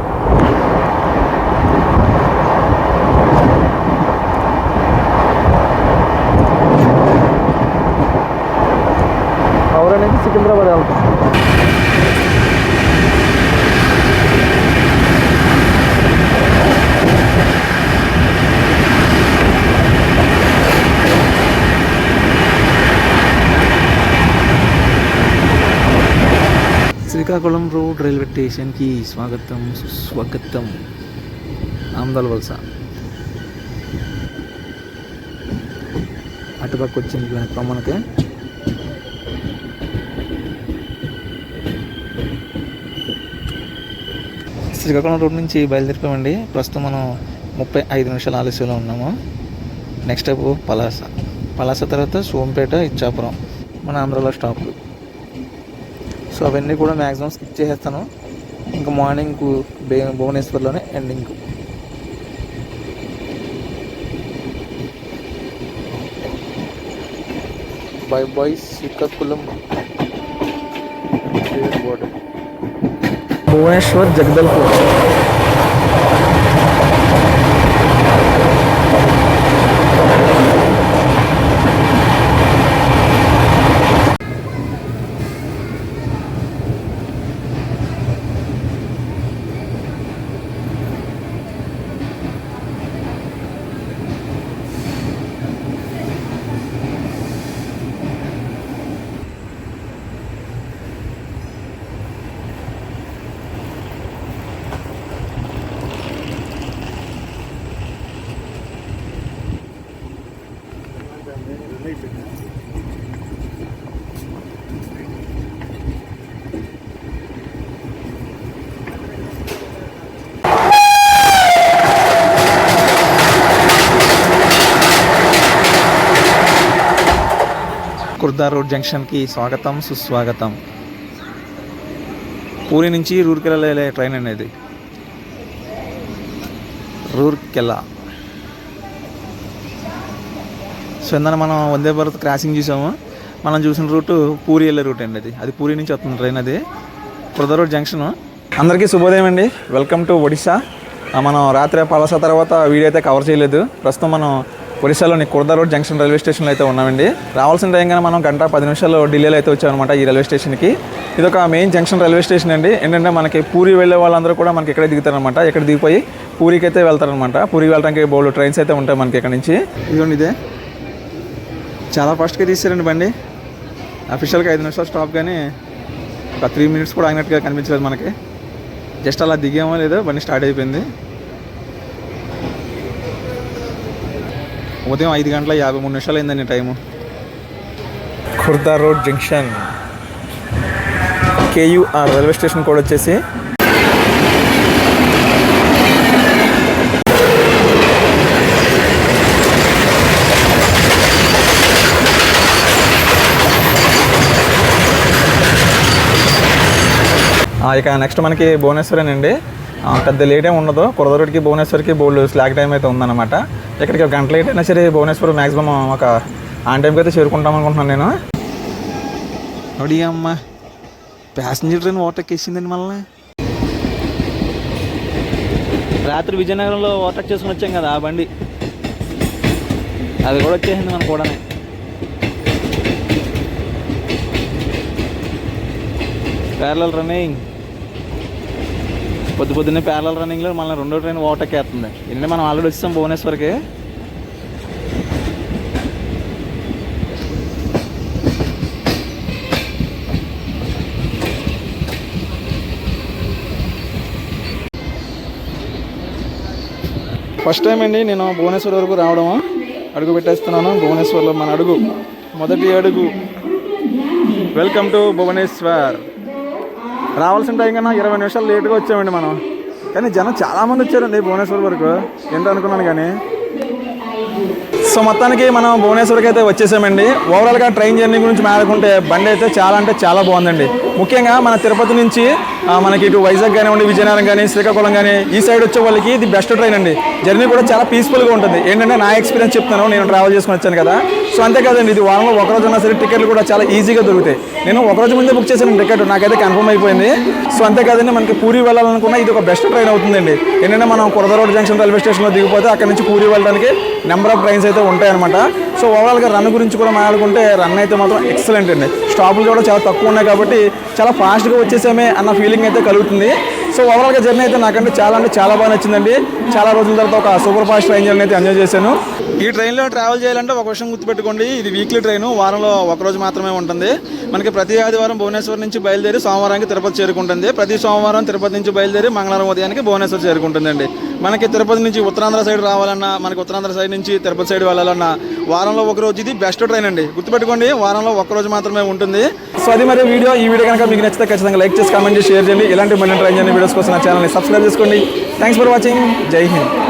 హౌరా నుంచి సికింద్రాబాద్ వెళ్తాం. శ్రీకాకుళం రోడ్ రైల్వే స్టేషన్కి స్వాగతం సుస్వాగతం. ఆమదాల వలస అటుపక్క వచ్చింది ప్లాట్ఫామ్ మనకి. శ్రీకాకుళం రోడ్ నుంచి బయలుదేరిపోయామండి. ప్రస్తుతం మనం 35 నిమిషాల ఆలస్యంలో ఉన్నాము. నెక్స్ట్ స్టాప్ పలాస తర్వాత సోంపేట, ఇచ్చాపురం మన ఆంధ్రాలో స్టాప్లు. సో అవన్నీ కూడా మ్యాక్సిమం స్కిప్ చేసేస్తాను. ఇంకా మార్నింగ్ భువనేశ్వర్లోనే ending. Bye bye Srikakulam. Bhubaneswar Jagdalpur. Khurda road జంక్షన్కి స్వాగతం సుస్వాగతం. పూరి నుంచి రూర్కెలా వెళ్ళే ట్రైన్ అనేది. రూర్కెలా. సో ఇందాక మనం వందే భారత్ క్రాసింగ్ చూసాము. మనం చూసిన రూటు పూరి వెళ్ళే రూట్ అండి. అది పూరి నుంచి వస్తుంది ట్రైన్. అది కుర్దా రోడ్ జంక్షన్. అందరికీ శుభోదయం అండి. Welcome to Odisha. మనం రాత్రి పలాస తర్వాత వీడియో అయితే కవర్ చేయలేదు. ప్రస్తుతం మనం ఒడిశాలోని కుర్దా రోడ్ జంక్షన్ రైల్వే స్టేషన్లో అయితే ఉన్నామండి. రావాల్సిన టైం కానీ మనం 1:10 నిమిషాలు ఢిల్లీలో అయితే వచ్చామన్నమాట ఈ రైల్వే స్టేషన్కి. ఇది ఒక మెయిన్ జంక్షన్ రైల్వే స్టేషన్ అండి. ఏంటంటే మనకి పూరి వెళ్ళే వాళ్ళందరూ కూడా మనకి ఇక్కడే దిగుతారనమాట. ఇక్కడ దిగిపోయి పూరికి అయితే వెళ్తారనమాట. పూరికి వెళ్ళడానికి బోల్డ్ ట్రైన్స్ అయితే ఉంటాయి మనకి ఇక్కడ నుంచి. ఇదిగోండి ఇదే చాలా ఫాస్ట్గా తీసారండి బండి. అఫీషియల్గా 5 నిమిషాలు స్టాప్, కానీ ఒక 3 మినిట్స్ కూడా ఆగినట్టుగా కనిపించలేదు మనకి. జస్ట్ అలా దిగామో లేదో బండి స్టార్ట్ అయిపోయింది. ఉదయం 5:53 అయిందండి time. Khurda road junction KUR railway station code వచ్చేసి ఇక నెక్స్ట్ మనకి భువనేశ్వరేనండి. పెద్ద లేట్ ఏమి ఉండదు. కుర్దా రోడ్కి భువనేశ్వర్కి బోల్డ్ స్లాక్ టైం అయితే ఉందన్నమాట. ఇక్కడికి 1 గంట లేట్ అయినా సరే భువనేశ్వర్ మ్యాక్సిమం ఒక ఆన్ టైంకి అయితే చేరుకుంటాం అనుకుంటున్నాను నేను. అడి అమ్మ ప్యాసింజర్ ట్రైన్ ఓవర్టేక్ వేసిందండి మనల్ని. రాత్రి విజయనగరంలో ఓవర్టేక్ చేసుకుని వచ్చాం కదా ఆ బండి, అది కూడా వచ్చేసింది మనకు కూడా. Parallel running. పొద్దున్నే ప్యారలల్ రన్నింగ్లో మళ్ళీ రెండో ట్రైన్ ఓవర్టేక్ వేస్తుంది. ఎందుకంటే మనం ఆల్రెడీ వచ్చాం భువనేశ్వర్కి. ఫస్ట్ టైం అండి నేను భువనేశ్వర్ వరకు రావడం. అడుగు పెట్టేస్తున్నాను భువనేశ్వర్లో. మన అడుగు, మొదటి అడుగు. Welcome to Bhubaneswar. రావాల్సిన టైం కన్నా 20 నిమిషాలు లేట్గా వచ్చామండి మనం. కానీ జనం చాలామంది వచ్చారండి భువనేశ్వర్ వరకు. ఏంటో అనుకున్నాను కానీ. సో మొత్తానికి మనం భువనేశ్వర్కి అయితే వచ్చేసామండి. ఓవరాల్గా ట్రైన్ జర్నీ గురించి మాట్లాడుకుంటే బండి అయితే చాలా అంటే చాలా బాగుందండి. ముఖ్యంగా మన తిరుపతి నుంచి మనకి ఇటు వైజాగ్ కానివ్వండి, విజయనగరం కానీ, శ్రీకాకుళం కానీ ఈ సైడ్ వచ్చే వాళ్ళకి ఇది బెస్ట్ ట్రైన్ అండి. జర్నీ కూడా చాలా పీస్ఫుల్గా ఉంటుంది. ఏంటంటే నా ఎక్స్పీరియన్స్ చెప్తాను, నేను ట్రావెల్ చేసుకుని వచ్చాను కదా. సో అంతేకాదండి, ఇది వారంలో ఒకరోజు ఉన్నా సరే టికెట్లు కూడా చాలా ఈజీగా దొరుకుతాయి. నేను ఒకరోజు ముందే బుక్ చేశాను టికెట్, నాకైతే కన్ఫర్మ్ అయిపోయింది. సో అంతేకాదండి, మనకి పూరి వెళ్ళాలనుకున్నా ఇది ఒక బెస్ట్ ట్రైన్ అవుతుందండి. ఏంటంటే మనం కొరద రోడ్ జంక్షన్ రైల్వే స్టేషన్లో దిగిపోతే అక్కడ నుంచి పూరి వెళ్ళడానికి నెంబర్ ఆఫ్ ట్రైన్స్ అయితే ఉంటాయన్నమాట. సో ఓవరాల్గా రన్ గురించి కూడా మాట్లాడుకుంటే రన్ అయితే మాత్రం ఎక్సలెంట్ అండి. స్టాపులు కూడా చాలా తక్కువ ఉన్నాయి కాబట్టి చాలా ఫాస్ట్గా వచ్చేసామే అన్న ఫీలింగ్ అయితే కలుగుతుంది. సో ఓవరాల్గా జర్నీ అయితే నాకంటే చాలా బాగా నచ్చిందండి. చాలా రోజుల తర్వాత ఒక సూపర్ ఫాస్ట్ ట్రైన్ జర్నీ అయితే ఎంజాయ్ చేశాను. ఈ ట్రైన్లో ట్రావెల్ చేయాలంటే ఒక విషయం గుర్తుపెట్టుకోండి, ఇది వీక్లీ ట్రైన్, వారంలో ఒకరోజు మాత్రమే ఉంటుంది. మనకి ప్రతి ఆదివారం భువనేశ్వర్ నుంచి బయలుదేరి సోమవారానికి తిరుపతి చేరుకుంటుంది. ప్రతి సోమవారం తిరుపతి నుంచి బయలుదేరి మంగళవారం ఉదయానికి భువనేశ్వర్ చేరుకుంటుందండి. మనకి తిరుపతి నుంచి ఉత్తరాంధ్ర సైడ్ రావాలన్నా, మనకి ఉత్తరాంధ్ర సైడ్ నుంచి తిరుపతి సైడ్ వెళ్ళాలన్నా వారంలో ఒకరోజు ఇది బెస్ట్ ట్రైన్ అండి. గుర్తుపెట్టుకోండి, వారంలో ఒక్కరోజు మాత్రమే ఉంటుంది. సో అది మరి వీడియో. ఈ వీడియో కనుక మీకు నచ్చితే ఖచ్చితంగా లైక్ చేసి కామెంట్ చేసి షేర్ చేయండి. ఇలాంటి మళ్ళీ ట్రైన్ జర్నీ వీడియోస్ కోసం నా ఛానల్ని సబ్స్క్రైబ్ చేసుకోండి. Thanks for watching. జై హింద్.